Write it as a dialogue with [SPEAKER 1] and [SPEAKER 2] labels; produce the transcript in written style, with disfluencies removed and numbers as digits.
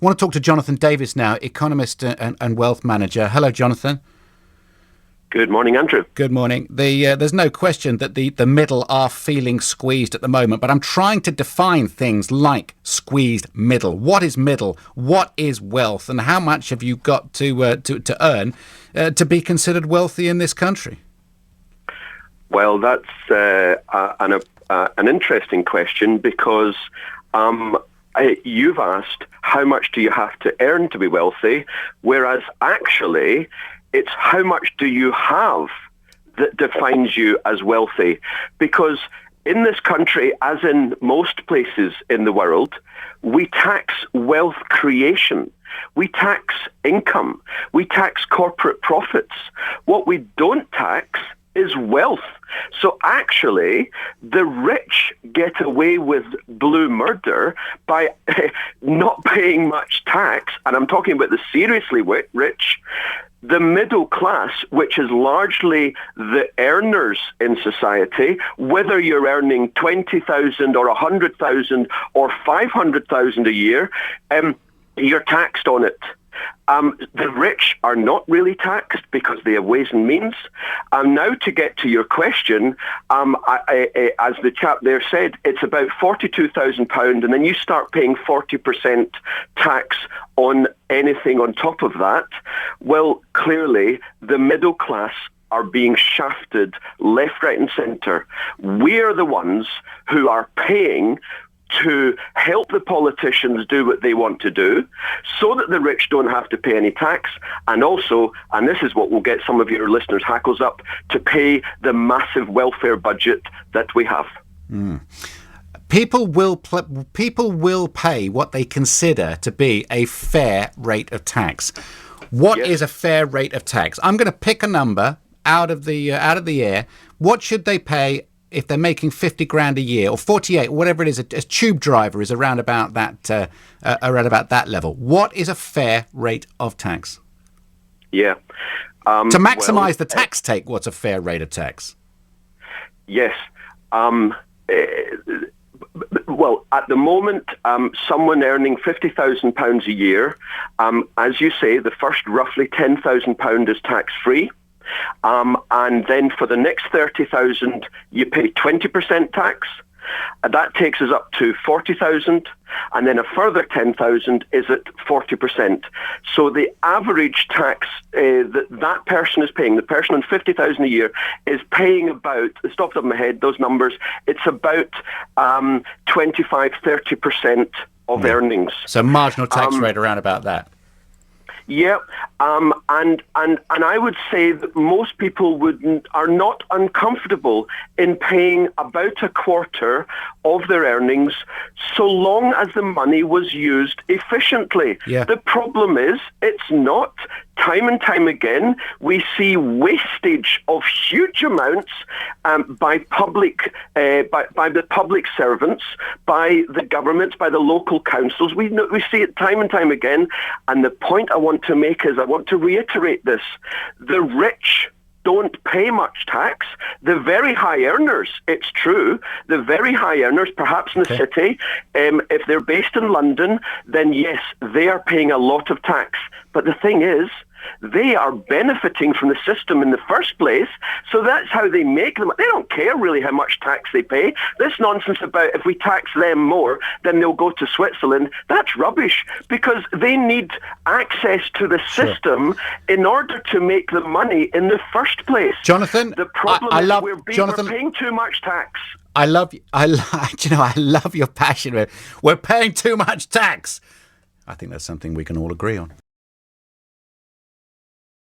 [SPEAKER 1] I want to talk to Jonathan Davis now, economist and wealth manager. Hello, Jonathan.
[SPEAKER 2] Good morning, Andrew.
[SPEAKER 1] Good morning. There's no question that the middle are feeling squeezed at the moment, but I'm trying to define things like squeezed middle. What is middle? What is wealth? And how much have you got to earn to be considered wealthy in this country?
[SPEAKER 2] Well, that's an interesting question because you've asked how much do you have to earn to be wealthy, whereas actually it's how much do you have that defines you as wealthy. Because in this country, as in most places in the world, we tax wealth creation. We tax income. We tax corporate profits. What we don't tax is wealth. So actually, the rich get away with blue murder by not paying much tax, and I'm talking about the seriously rich. The middle class, which is largely the earners in society, whether you're earning 20,000 or 100,000 or 500,000 a year, you're taxed on it. The rich are not really taxed because they have ways and means. Now to get to your question, as the chap there said, it's about £42,000 and then you start paying 40% tax on anything on top of that. Well, clearly the middle class are being shafted left, right and centre. We're the ones who are paying to help the politicians do what they want to do so that the rich don't have to pay any tax, and also, and this is what will get some of your listeners' hackles up, to pay the massive welfare budget that we have.
[SPEAKER 1] People will pay what they consider to be a fair rate of tax. What is a fair rate of tax? I'm going to pick a number out of the air. What should they pay if they're making 50 grand a year, or 48, whatever it is? A tube driver is around about that level. What is a fair rate of tax?
[SPEAKER 2] Yeah.
[SPEAKER 1] To maximise the tax take, what's a fair rate of tax?
[SPEAKER 2] Yes. Well, at the moment, someone earning £50,000 a year, as you say, the first roughly £10,000 is tax-free. And then for the next 30,000, you pay 20% tax. That takes us up to 40,000, and then a further 10,000 is at 40%. So the average tax that person is paying, the person on 50,000 a year, is paying about, off the top of my head, those numbers, it's about 25-30% of earnings.
[SPEAKER 1] So marginal tax rate around about that.
[SPEAKER 2] Yeah, and I would say that most people are not uncomfortable in paying about a quarter of their earnings so long as the money was used efficiently.
[SPEAKER 1] Yeah.
[SPEAKER 2] The problem is it's not. Time and time again, we see wastage of huge amounts by the public servants, by the governments, by the local councils. We see it time and time again. And the point I want to make is, I want to reiterate this: the rich don't pay much tax. The very high earners, it's true, the very high earners, perhaps in the city, if they're based in London, then yes, they are paying a lot of tax. But the thing is, they are benefiting from the system in the first place, so that's how they make them. They don't care really how much tax they pay. This nonsense about if we tax them more, then they'll go to Switzerland, that's rubbish, because they need access to the system in order to make the money in the first place.
[SPEAKER 1] Jonathan,
[SPEAKER 2] the problem is we're paying too much tax.
[SPEAKER 1] I love your passion. We're paying too much tax. I think that's something we can all agree on.